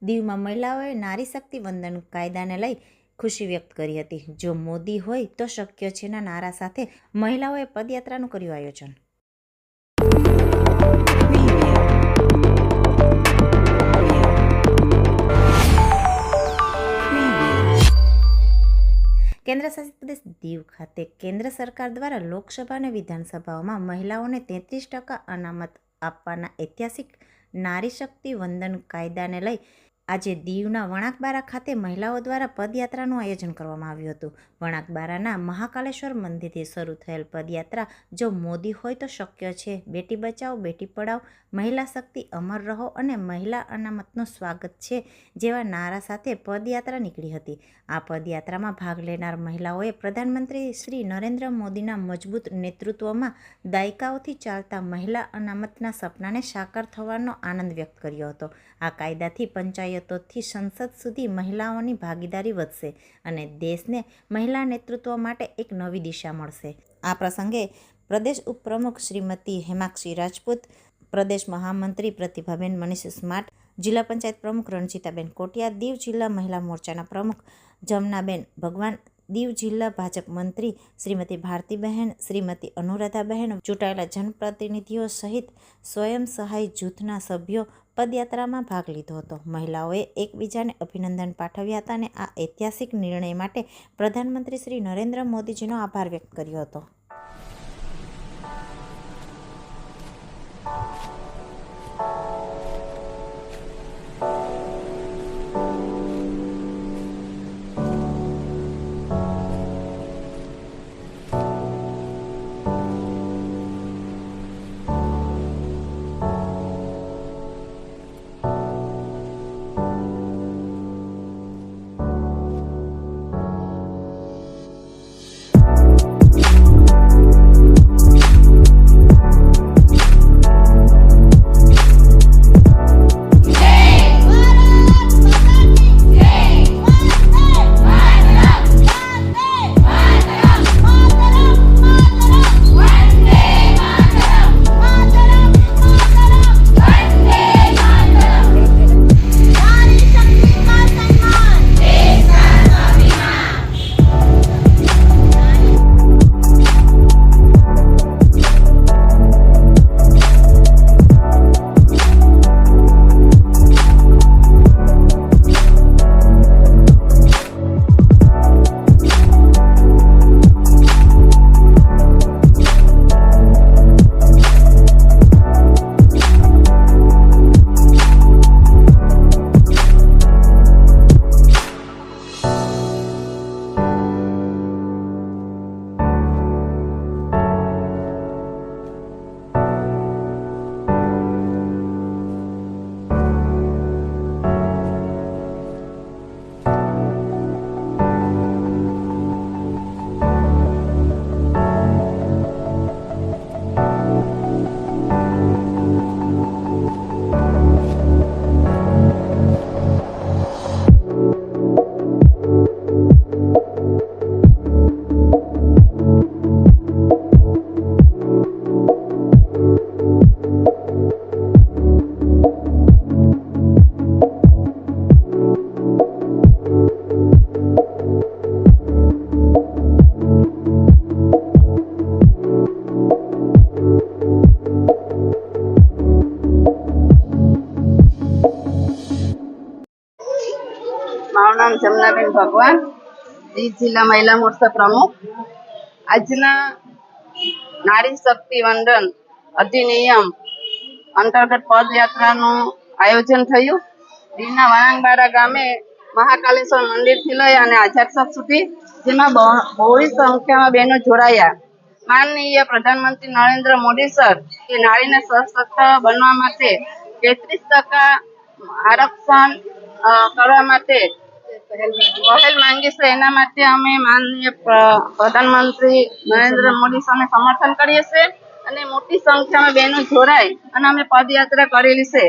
દીવમાં મહિલાઓએ નારી શક્તિ વંદન કાયદાને લઈ ખુશી વ્યક્ત કરી હતી. જો મોદી હોય તો શક્ય છેના નારા સાથે મહિલાઓએ પદયાત્રાનું કર્યું આયોજન. કેન્દ્ર શાસિત પ્રદેશ દીવ ખાતે કેન્દ્ર સરકાર દ્વારા લોકસભા અને વિધાનસભાઓમાં મહિલાઓને 33% અનામત આપવાના ઐતિહાસિક નારી શક્તિ વંદન કાયદાને લઈ આજે દીવના વણાકબારા ખાતે મહિલાઓ દ્વારા પદયાત્રાનું આયોજન કરવામાં આવ્યું હતું. વણાકબારાના મહાકાલેશ્વર મંદિરથી શરૂ થયેલ પદયાત્રા જો મોદી હોય તો શક્ય છે, બેટી બચાવો બેટી પઢાઓ, મહિલા શક્તિ અમર રહો અને મહિલા અનામતનું સ્વાગત છે જેવા નારા સાથે પદયાત્રા નીકળી હતી. આ પદયાત્રામાં ભાગ લેનાર મહિલાઓએ પ્રધાનમંત્રી શ્રી નરેન્દ્ર મોદીના મજબૂત નેતૃત્વમાં દાયકાઓથી ચાલતા મહિલા અનામતના સપનાને સાકાર થવાનો આનંદ વ્યક્ત કર્યો હતો. આ કાયદાથી પંચાયતોથી સંસદ સુધી મહિલાઓની ભાગીદારી વધશે અને દેશને મહિલા નેતૃત્વ માટે એક નવી દિશા મળશે. આ પ્રસંગે પ્રદેશ ઉપપ્રમુખ શ્રીમતી હેમાક્ષી રાજપૂત, પ્રદેશ મહામંત્રી પ્રતિભાબેન મનીષ સ્માર્ટ, જિલ્લા પંચાયત પ્રમુખ રણજીતાબેન કોટિયા, દીવ જિલ્લા મહિલા મોરચાના પ્રમુખ જમનાબેન ભગવાન, દીવ જિલ્લા ભાજપ મંત્રી શ્રીમતી ભારતીબહેન, શ્રીમતી અનુરાધાબહેન, ચૂંટાયેલા જનપ્રતિનિધિઓ સહિત સ્વયં સહાય જૂથના સભ્યો પદયાત્રામાં ભાગ લીધો હતો. મહિલાઓએ એકબીજાને અભિનંદન પાઠવ્યા હતા અને આ ઐતિહાસિક નિર્ણય માટે પ્રધાનમંત્રી શ્રી નરેન્દ્ર મોદીજીનો આભાર વ્યક્ત કર્યો હતો. મારું નામ જમનાબેન ભગવાન, દીવ જિલ્લા મહિલા મોરચા પ્રમુખ. આજના નારી શક્તિ વંદન અધિનિયમ અંતર્ગત પદયાત્રાનું આયોજન થયું. દીવના વણાકબારા ગામે મહાકાલેશ્વર મંદિરથી લઈ અને આઝાદ ચોક સુધી, જેમાં બહોળી સંખ્યામાં બહેનો જોડાયા. માનનીય પ્રધાનમંત્રી નરેન્દ્ર મોદી સર એ નારીને સશક્ત બનવા માટે 33% આરક્ષણ કરવા માટે પહેલ માંગી છે. એના માટે અમે માનનીય પ્રધાનમંત્રી નરેન્દ્ર મોદી સરને સમર્થન કરીએ છીએ અને મોટી સંખ્યામાં બહેનો જોડાય અને અમે પદયાત્રા કરેલી છે.